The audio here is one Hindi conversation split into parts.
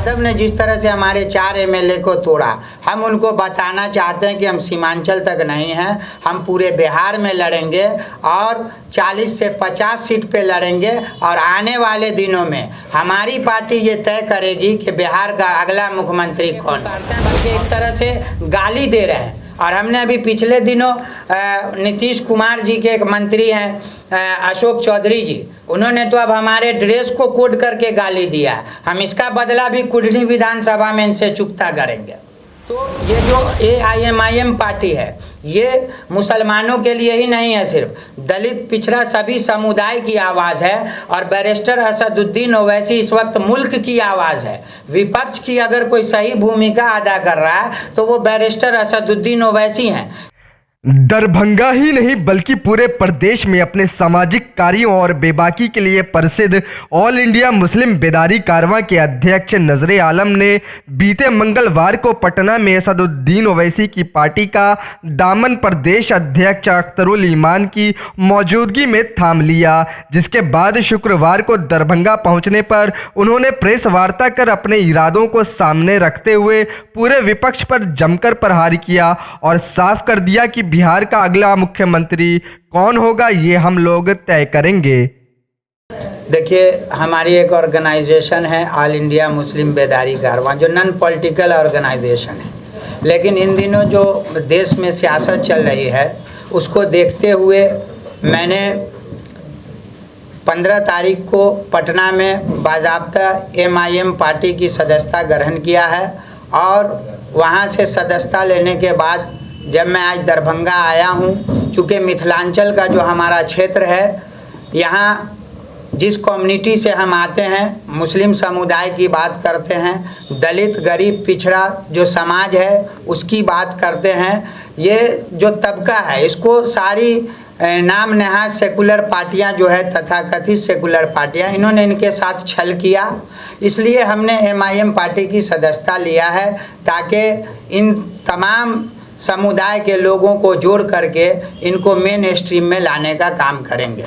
यादव ने जिस तरह से हमारे 4 एमएलए को तोड़ा, हम उनको बताना चाहते हैं कि हम सीमांचल तक नहीं हैं, हम पूरे बिहार में लड़ेंगे और 40 से 50 सीट पे लड़ेंगे। और आने वाले दिनों में हमारी पार्टी ये तय करेगी कि बिहार का अगला मुख्यमंत्री कौन है। बल्कि एक तरह से गाली दे रहे हैं। और हमने अभी पिछले दिनों नीतीश कुमार जी के एक मंत्री हैं अशोक चौधरी जी, उन्होंने तो अब हमारे ड्रेस को कोड करके गाली दिया है। हम इसका बदला भी कुंडली विधानसभा में इनसे चुकता करेंगे। तो ये जो AIMIM पार्टी है, ये मुसलमानों के लिए ही नहीं है, सिर्फ दलित पिछड़ा सभी समुदाय की आवाज़ है। और बैरिस्टर असदुद्दीन ओवैसी इस वक्त मुल्क की आवाज़ है। विपक्ष की अगर कोई सही भूमिका अदा कर रहा है तो वो बैरिस्टर असदुद्दीन ओवैसी हैं। दरभंगा ही नहीं बल्कि पूरे प्रदेश में अपने सामाजिक कार्यों और बेबाकी के लिए प्रसिद्ध ऑल इंडिया मुस्लिम बेदारी कारवां के अध्यक्ष नजरे आलम ने बीते मंगलवार को पटना में असदुद्दीन ओवैसी की पार्टी का दामन प्रदेश अध्यक्ष अख्तरुल ईमान की मौजूदगी में थाम लिया, जिसके बाद शुक्रवार को दरभंगा पहुंचने पर उन्होंने प्रेस वार्ता कर अपने इरादों को सामने रखते हुए पूरे विपक्ष पर जमकर प्रहार किया और साफ कर दिया कि बिहार का अगला मुख्यमंत्री कौन होगा ये हम लोग तय करेंगे। देखिए, हमारी एक ऑर्गेनाइजेशन है ऑल इंडिया मुस्लिम बेदारी कारवां, जो नॉन पॉलिटिकल ऑर्गेनाइजेशन है। लेकिन इन दिनों जो देश में सियासत चल रही है उसको देखते हुए मैंने 15 तारीख को पटना में बाज़ाब्ता MIM पार्टी की सदस्यता ग्रहण किया है। और वहाँ से सदस्यता लेने के बाद जब मैं आज दरभंगा आया हूँ, चूँकि मिथिलांचल का जो हमारा क्षेत्र है, यहाँ जिस कम्युनिटी से हम आते हैं, मुस्लिम समुदाय की बात करते हैं, दलित गरीब पिछड़ा जो समाज है उसकी बात करते हैं। ये जो तबका है इसको सारी नाम नहाज सेकुलर पार्टियां जो है, तथाकथित सेकुलर पार्टियां, इन्होंने इनके साथ छल किया। इसलिए हमने MIM पार्टी की सदस्यता लिया है ताकि इन तमाम समुदाय के लोगों को जोड़ करके इनको मेन स्ट्रीम में लाने का काम करेंगे।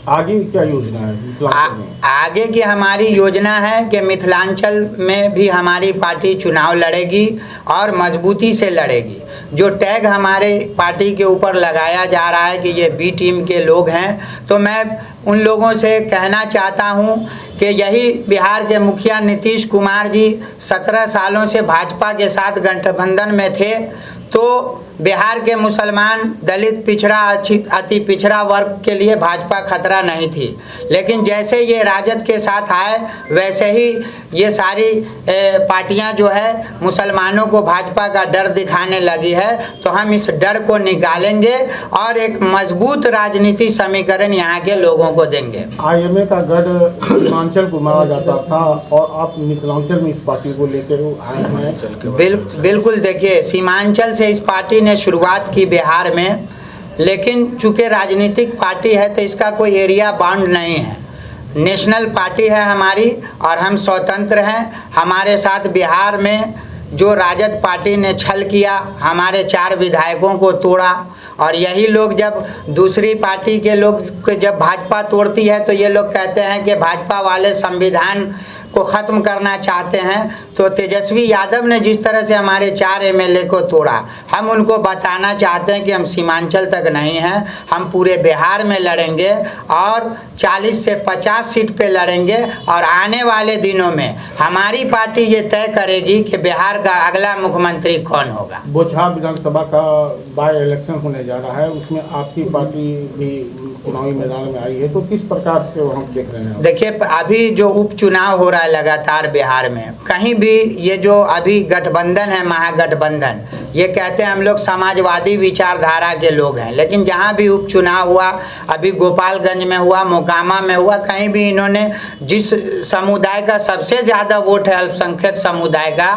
आगे क्या योजना है? आगे की हमारी योजना है कि मिथिलांचल में भी हमारी पार्टी चुनाव लड़ेगी और मजबूती से लड़ेगी। जो टैग हमारे पार्टी के ऊपर लगाया जा रहा है कि ये B टीम के लोग हैं, तो मैं उन लोगों से कहना चाहता हूं कि यही बिहार के मुखिया नीतीश कुमार जी 17 सालों से भाजपा के साथ गठबंधन में थे, तो बिहार के मुसलमान, दलित पिछड़ा, अति पिछड़ा वर्ग के लिए भाजपा खतरा नहीं थी। लेकिन जैसे ये राजद के साथ आए वैसे ही ये सारी पार्टियां जो है मुसलमानों को भाजपा का डर दिखाने लगी है। तो हम इस डर को निकालेंगे और एक मजबूत राजनीति समीकरण यहाँ के लोगों को देंगे। IMA का गढ़ मिथिलांचल को माना जाता था और आप मिथिलांचल में इस पार्टी को लेकर आए हैं। बिल्कुल, देखिए, सीमांचल से इस पार्टी ने शुरुआत की बिहार में, लेकिन चूँकि राजनीतिक पार्टी है तो इसका कोई एरिया बाउंड नहीं है। नेशनल पार्टी है हमारी और हम स्वतंत्र हैं। हमारे साथ बिहार में जो राजद पार्टी ने छल किया, हमारे 4 विधायकों को तोड़ा, और यही लोग जब दूसरी पार्टी के लोग जब भाजपा तोड़ती है तो ये लोग कहते हैं कि भाजपा वाले संविधान को ख़त्म करना चाहते हैं। तो तेजस्वी यादव ने जिस तरह से हमारे 4 MLA को तोड़ा, हम उनको बताना चाहते हैं कि हम सीमांचल तक नहीं हैं, हम पूरे बिहार में लड़ेंगे और 40 से 50 सीट पे लड़ेंगे। और आने वाले दिनों में हमारी पार्टी ये तय करेगी कि बिहार का अगला मुख्यमंत्री कौन होगा। बोचहां विधानसभा का बाय इलेक्शन होने जा रहा है, उसमें आपकी पार्टी भी चुनावी मैदान में आई है, तो किस प्रकार से हम देख रहे हैं? देखिए, अभी जो उपचुनाव हो रहा है लगातार बिहार में, कहीं भी ये जो अभी गठबंधन है, महागठबंधन, ये कहते हैं हम लोग समाजवादी विचारधारा के लोग हैं, लेकिन जहाँ भी उपचुनाव हुआ, अभी गोपालगंज में हुआ, मोकामा में हुआ, कहीं भी इन्होंने जिस समुदाय का सबसे ज़्यादा वोट है अल्पसंख्यक समुदाय का,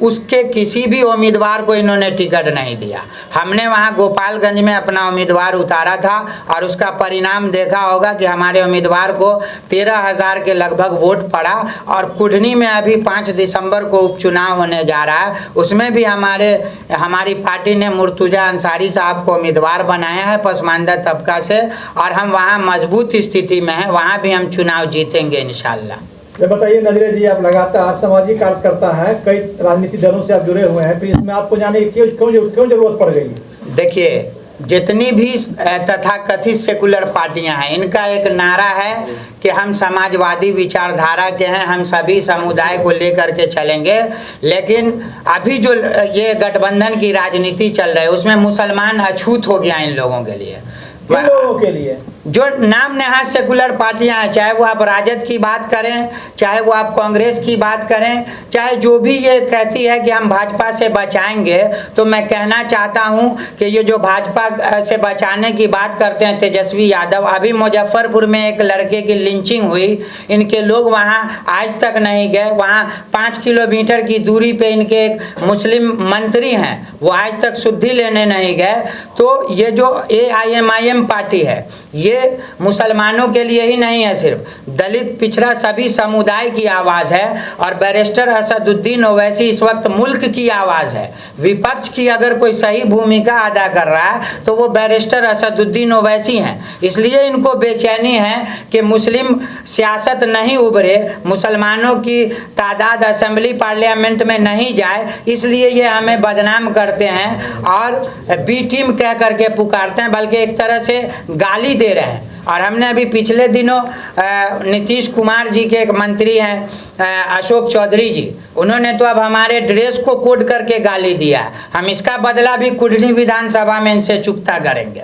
उसके किसी भी उम्मीदवार को इन्होंने टिकट नहीं दिया। हमने वहाँ गोपालगंज में अपना उम्मीदवार उतारा था और उसका परिणाम देखा होगा कि हमारे उम्मीदवार को 13,000 के लगभग वोट पड़ा। और कुढ़नी में अभी 5 दिसंबर को उपचुनाव होने जा रहा है, उसमें भी हमारी पार्टी ने मुर्तुजा अंसारी साहब को उम्मीदवार बनाया है पसमानदा तबका से, और हम वहाँ मजबूत स्थिति में हैं, वहाँ भी हम चुनाव जीतेंगे इंशाल्लाह। ये बताइए नजरे जी, आप लगातार सामाजिक कार्यकर्ता हैं, कई राजनीतिक दलों से आप जुड़े हुए हैं, फिर इसमें आपको जाने की क्यों जरूरत पड़ गई? देखिए, जितनी भी तथाकथित सेकुलर पार्टियां हैं, इनका एक नारा है कि हम समाजवादी विचारधारा के हैं, हम सभी समुदाय को लेकर के चलेंगे। लेकिन अभी जो ये गठबंधन की राजनीति चल रही है उसमें मुसलमान अछूत हो गया इन लोगों के लिए। किन लोगों के लिए? जो नाम नहाद सेकुलर पार्टियां हैं, चाहे वो आप राजद की बात करें, चाहे वो आप कांग्रेस की बात करें, चाहे जो भी ये कहती है कि हम भाजपा से बचाएंगे, तो मैं कहना चाहता हूं कि ये जो भाजपा से बचाने की बात करते हैं तेजस्वी यादव, अभी मुजफ्फरपुर में एक लड़के की लिंचिंग हुई, इनके लोग वहां आज तक नहीं गए। वहां 5 किलोमीटर की दूरी पे इनके एक मुस्लिम मंत्री हैं, वो आज तक शुद्धि लेने नहीं गए। तो ये जो AIMIM पार्टी है, ये मुसलमानों के लिए ही नहीं है, सिर्फ दलित पिछड़ा सभी समुदाय की आवाज़ है। और बैरिस्टर असदुद्दीन ओवैसी इस वक्त मुल्क की आवाज़ है। विपक्ष की अगर कोई सही भूमिका अदा कर रहा है तो वो बैरिस्टर असदुद्दीन ओवैसी हैं। इसलिए इनको बेचैनी है कि मुस्लिम सियासत नहीं उभरे, मुसलमानों की तादाद असेंबली पार्लियामेंट में नहीं जाए, इसलिए ये हमें बदनाम करते हैं और बी टीम कह करके पुकारते हैं, बल्कि एक तरह से गाली दे रहे हैं। और हमने अभी पिछले दिनों नीतीश कुमार जी के एक मंत्री हैं अशोक चौधरी जी, उन्होंने तो अब हमारे ड्रेस को कोड करके गाली दिया। हम इसका बदला भी कुंडली विधानसभा में इनसे चुकता करेंगे।